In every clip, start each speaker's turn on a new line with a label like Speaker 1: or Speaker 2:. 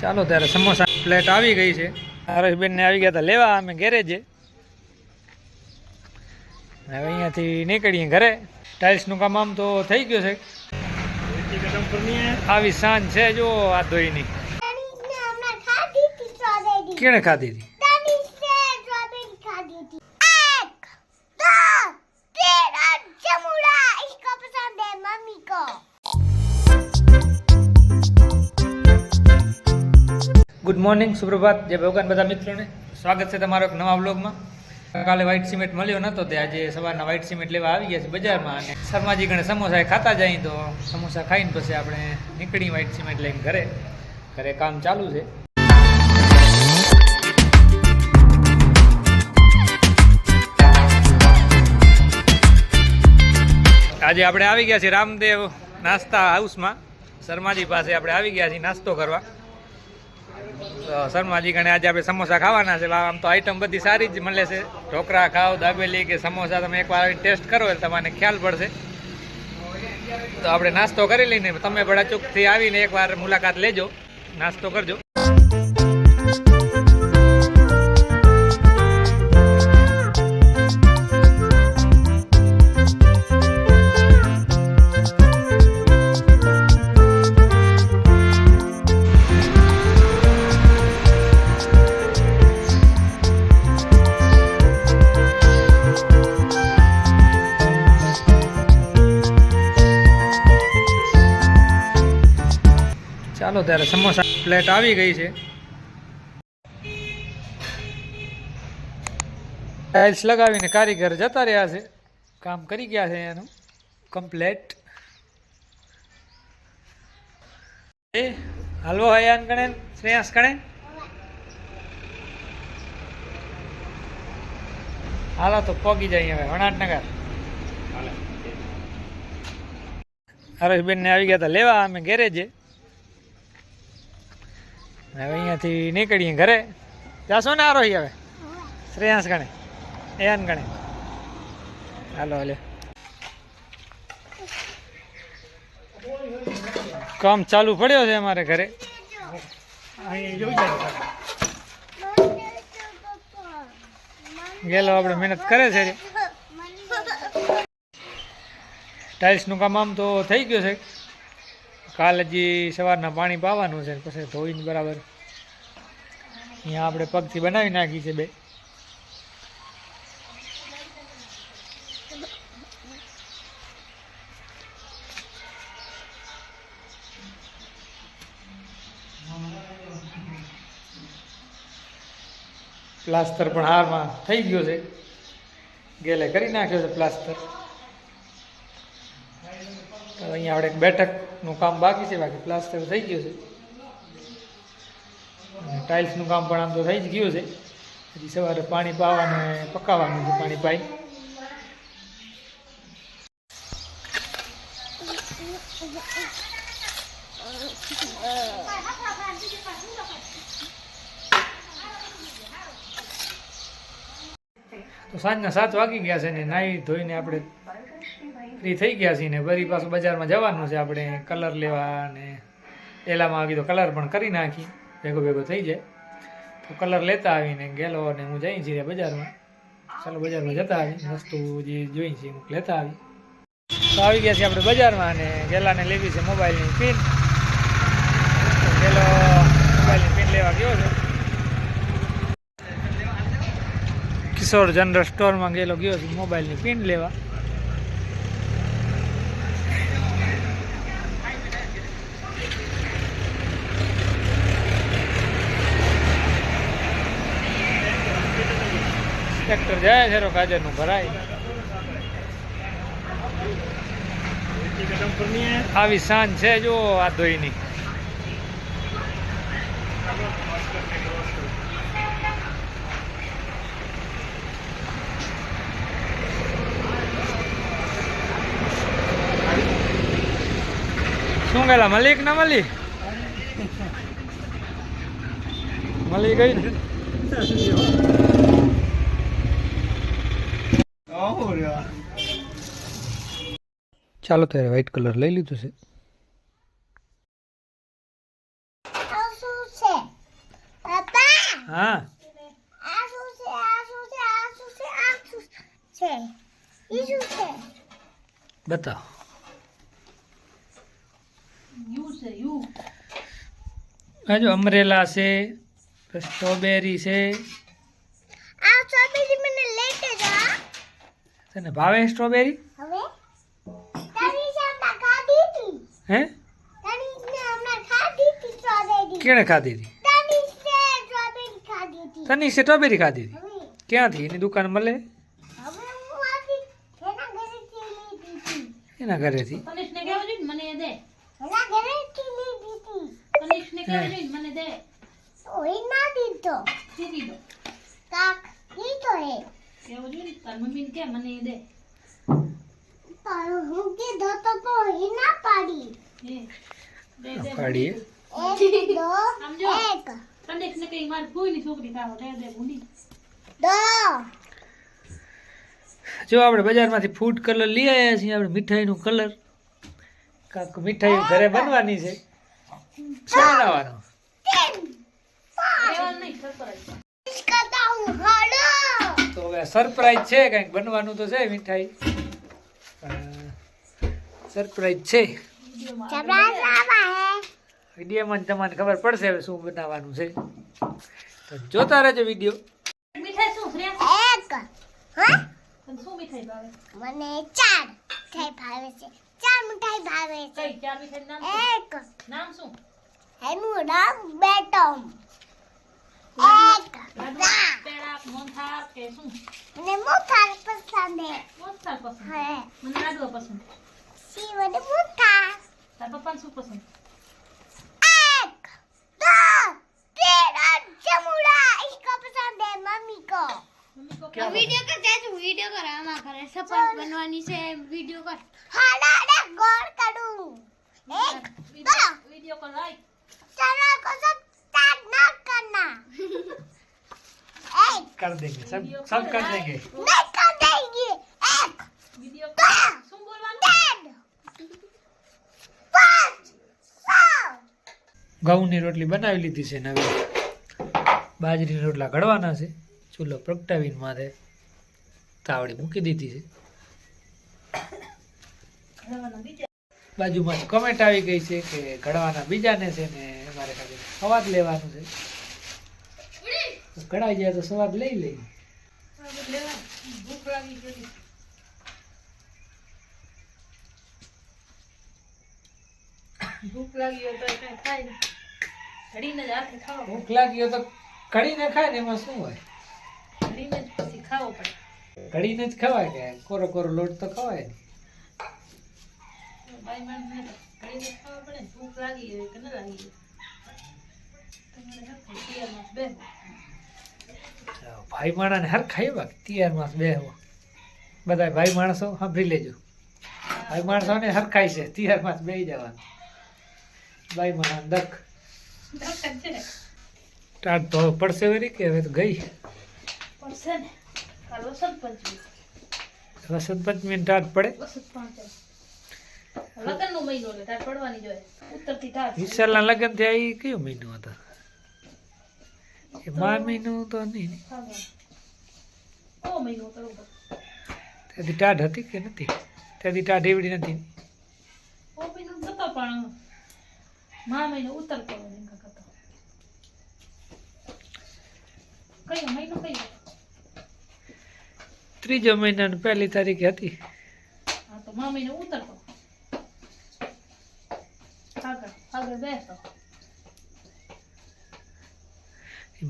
Speaker 1: ચાલો ત્યારે સમોસા પ્લેટ આવી ગઈ છે. હરેશબેન ને આવી ગયા હતા લેવા, અમે ગેરેજે. હવે અહીંયાથી નીકળીએ ઘરે. ટાઇલ્સનું કામ આમ તો થઈ ગયું છે. આવી સાંજ છે જો આ ધોઈની. કેણે ખાધી હતી? ગુડ મોર્નિંગ, સુપ્રભાત, જય ભગવાન બધા મિત્રોને. સ્વાગત છે તમારો એક નવા વ્લોગમાં. કાલે વ્હાઇટ સિમેન્ટ મળ્યો નહોતો તે આજે સવારના વ્હાઇટ સિમેન્ટ લેવા આવી ગયા છે બજારમાં. અને શર્માજી ગણે સમોસા ખાતા જાય તો સમોસા ખાઈને પછી આપણે નીકળી વ્હાઇટ સિમેન્ટ લઈને ઘરે કામ ચાલુ છે. આજે આપણે આવી ગયા છીએ રામદેવ નાસ્તા હાઉસમાં. શર્માજી પાસે આપણે આવી ગયા છીએ નાસ્તો કરવા. શર્માજી ગણે આજે આપણે સમોસા ખાવાના છે. આમ તો આઈટમ બધી સારી જ મળે છે. ઢોકળા ખાઓ, દાબેલી કે સમોસા તમે એકવાર આવીને ટેસ્ટ કરો એટલે તમને ખ્યાલ પડશે. તો આપણે નાસ્તો કરી લઈને તમે પણ અચૂકથી આવીને એકવાર મુલાકાત લેજો, નાસ્તો કરજો. ચાલો ત્યારે સમોસા પ્લેટ આવી ગઈ છે. ટાઇલ્સ લગાવીને કારીગર જતા રહ્યા છે. કામ કરી ગયા છે એનું કમ્પ્લેટ. હાલવો હયાન ગણે, શ્રેયાસ ગણે, હાલો તો પોગી જાય હવે વણાટનગર. હરેશબેન ને આવી ગયા હતા લેવા, અમે ગેરેજે. હવે અહીંયાથી નીકળીએ ઘરે. જાશો ને આરોહી હવે શ્રેયાંશ ગણે, એયાન ગણે. હાલો હાલે કામ ચાલુ પડ્યો છે અમારે ઘરે. ગેલો આપણે મહેનત કરે છે. ટાઇલ્સનું કામ આમ તો થઈ ગયું છે. કાલે હજી સવારના પાણી પાવાનું છે, પછી ધોઈને બરાબર અહીંયા આપણે પગથી બનાવી નાખી છે બે. પ્લાસ્ટર પણ હારમાં થઈ ગયો છે. ગેલે કરી નાખ્યો છે પ્લાસ્ટર. અહીંયા આપણે એક બેઠકનું કામ બાકી છે, બાકી પ્લાસ્ટર થઈ ગયું છે. અને ટાઇલ્સનું કામ પણ આમ તો થઈ જ ગયું છે. હજી સવારે પાણી પાવાનું પકાવવાનું છે. પાણી પાઈ તો સાંજના 7 વાગી ગયા છે ને નાહી ધોઈને આપણે ફ્રી થઈ ગયા છીએ ને ફરી પાછું બજારમાં જવાનું છે આપણે કલર લેવા. અને એલામાં આવી તો કલર પણ કરી નાખી, ભેગો થઈ જાય તો કલર લેતા આવીને ગેલો અને હું જઈ છીએ બજારમાં. ચાલો બજારમાં જતા આવી, વસ્તુ જે જોઈ છે અમુક લેતા આવી. તો આવી ગયા છીએ આપણે બજારમાં અને ગેલાને લેવી છે મોબાઈલની પિન. ગેલો મોબાઈલની પિન લેવા ગયો છે. કિશોર જનરલ સ્ટોરમાં ગેલો ગયો છે મોબાઈલની પિન લેવા. ટ્રેક્ટર જાય છે ગાજરનું ભરાય. આવી સાંજ છે જો આ ધોઈની. શું ગયેલા મલિક ના મળી ગઈ ને. ચાલો ત્યારે વ્હાઈટ કલર લઈ લીધું છે. હા બતાવો. આ જો અમરેલા છે, સ્ટ્રોબેરી છે. તને ભાવે સ્ટ્રોબેરી? હે કેણે ખાધી હતી? તનીશે સ્ટ્રોબેરી ખાધી હતી. ક્યાંથી? એની દુકાન મળે? એના ઘરેથી. પાડીએ જો આપણે બજારમાંથી ફૂડ કલર લઈ આવ્યા છીએ. આપણે મીઠાઈનું કલર કાંક મીઠાઈઓ ઘરે બનવાની છે. શું બનાવવાનો? તો હવે સરપ્રાઈઝ છે, કંઈક બનવાનું તો છે. મીઠાઈ સરપ્રાઈઝ છે. વિડીયોમાં તમને ખબર પડશે હવે શું બનાવવાનું છે. તો જોતા રહેજો વિડીયો.
Speaker 2: મને 4 મીઠાઈ ભાવે છે. 4 મીઠાઈ ભાવે છે.
Speaker 3: કઈ 4 મીઠાઈ નામ
Speaker 2: એક
Speaker 3: નામ શું?
Speaker 2: એનું નામ બેટમ. એક
Speaker 3: પેડા મોહનથાળ કે શું?
Speaker 2: મને મોથા પસંદ છે.
Speaker 3: મોહનથાળ પસંદ.
Speaker 2: હે
Speaker 3: મને લાડવા પસંદ.
Speaker 2: સી મને મોથા.
Speaker 3: તાર પપ્પાને શું પસંદ?
Speaker 2: एक दो तीन और जमुना इसको पसंद है मम्मी को.
Speaker 3: મમ્મી કો
Speaker 1: क्या
Speaker 2: वीडियो कर दे तू वीडियो कर आमा करे सरपंच बनवानी से वीडियो कर. हाँ ना ना गौर करूँ. एक दो
Speaker 3: વિડિયો કોલ લાઈક.
Speaker 2: चैनल को सब्सक्राइब ना करना. एक
Speaker 1: कर देंगे, सब कर देंगे.
Speaker 2: नहीं कर देंगे. एक
Speaker 3: વિડિયો
Speaker 2: दो
Speaker 3: શું બોલવાનું?
Speaker 2: 3 5 6
Speaker 1: ઘઉંની રોટલી બનાવી લીધી છે ને હવે બાજરીના રોટલા ઘડવાના છે. ચૂલો પ્રગટાવીને માથે તાવડી મૂકી દીધી છે.
Speaker 3: ઘડવાના બીજા
Speaker 1: બાજુમાં કમેન્ટ આવી ગઈ છે કે ઘડવાના બીજાને છે ને અમારે ખાલી સ્વાદ લેવાનું છે. તો ઘડાઈ જાય તો સ્વાદ લઈ લઈએ.
Speaker 3: લેવા ભૂખ લાગી ગઈ. ભૂખ લાગી હોય તો કઈ ખાય નહીં. ઘડીને જ હાથે ખાવો પડે.
Speaker 1: ભૂખ લાગી હોય તો કઢીને ખાય ને એમાં શું હોય?
Speaker 3: ઘડીને જ પછી ખાવો પડે.
Speaker 1: કઢીને જ ખવાય કે કોરો કોરો લોટ તો ખવાય નહીં.
Speaker 3: બાઈ માણસને તો ઘડીને જ ખાવો પડે ને. ભૂખ લાગી હોય કે ન લાગી હોય. તમારે હરખું તૈયારમાં જ બેસો.
Speaker 1: ભાઈ માણસને હર ખાઈ તૈયારમાં બેહવો. બધા ભાઈ માણસો સાંભળી લેજો. ભાઈ માણસોને હરખાય છે તૈયારમાં જ બેસી જવાનું. ભાઈ માણસ દખ
Speaker 3: દરકત છે.
Speaker 1: ટાટ તો પડશે વળી કે હવે તો ગઈ
Speaker 3: પડશે ને. કાલ વસંત પંચમી.
Speaker 1: વસંત પંચમી ટાટ પડે.
Speaker 3: વસંત પંચમી. લગ્નનો મહિનો એટલે તાર પડવાની જોઈએ. ઉત્તરથી તાર.
Speaker 1: વિશાલના લગ્ન થયા એ કયો મહિનો હતો? એ મા મહિનો તો નહીં ને.
Speaker 3: ઓ મહિનો બરોબર.
Speaker 1: ત્યાંથી ટાઢ હતી કે નથી? ત્યાંથી ટાઢ એવડી નથી.
Speaker 3: ઓ મહિનો હતો પણ મા મહિનો ઉત્તરતો એમ કરતો. કયો મહિનો કયો?
Speaker 1: ત્રીજો મહિનાની પહેલી તારીખે હતી.
Speaker 3: હા તો મા મહિનો ઉત્તરતો. આગળ બેસતો.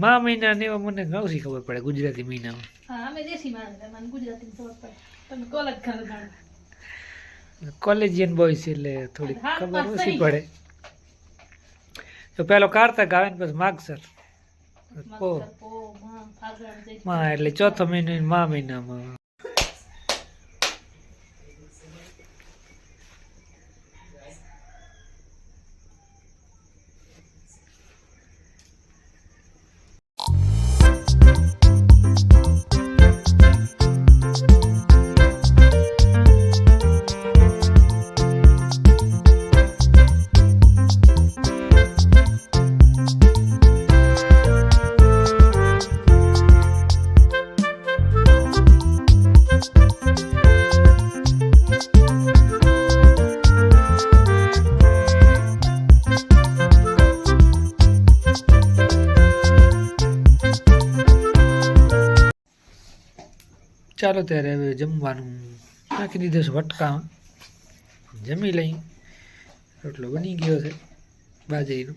Speaker 1: મા મહિના ને એવા મને ઓછી ખબર પડે ગુજરાતી મહિનામાં.
Speaker 3: હા અમે દેશી માણસ છે. મને ગુજરાતી ખબર પડે. તમે કોલેજ કરો જાણો.
Speaker 1: કોલેજિયન બોય છે એટલે થોડી
Speaker 3: હા,
Speaker 1: ખબર
Speaker 3: પાસ
Speaker 1: ઓછી
Speaker 3: થઈ.
Speaker 1: પડે. તો પેલો કારતક આવે ને પછી માગસર.
Speaker 3: મગર, પો, મા, ફાગણ, જેઠ.
Speaker 1: માં એટલે ચોથો મહિનો ય મા મહિનામાં. ચાલો ત્યારે હવે જમવાનું નાખી દીધું છે વટકામાં. જમી લઈ. રોટલો બની ગયો છે બાજરીનો.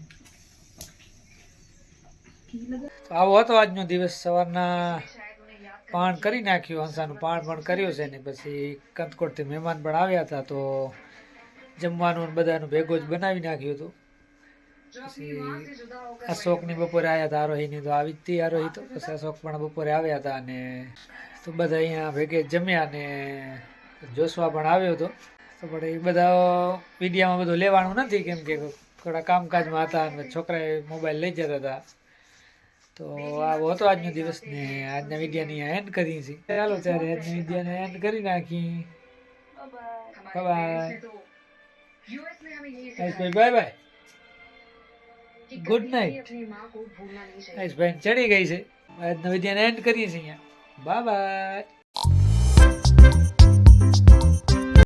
Speaker 1: તો આવો હતો આજનો દિવસ. સવારના પાણ કરી નાખ્યું, હંસાનું પાણ પણ કર્યું છે ને પછી કંદકોટથી મહેમાન પણ આવ્યા હતા તો જમવાનું ને બધાનું ભેગું જ બનાવી નાખ્યું હતું. પછી અશોકની બપોરે આવ્યા હતા, આરોહીની તો આવી જ હતી આરોહી તો. પછી અશોક પણ બપોરે આવ્યા હતા અને તો બધા અહીંયા ભેગે જમ્યા ને જોશવા પણ આવ્યો હતો. તો પણ એ બધા વિડીયામાં બધું લેવાનું નથી કેમ કે થોડા કામકાજમાં હતા અને છોકરાએ મોબાઈલ લઈ જતા હતા. તો આવો હતો આજનો દિવસ ને આજના વિડીયાની એન્ડ કરી છે. ચાલો ત્યારે આજના વિડીયાને એન્ડ કરી નાખી. Bye bye bye. Good night. ભાઈ ચડી ગઈ છે. આજનો વિડીયોને એન્ડ કરીએ છીએ અહીંયા. Bye bye.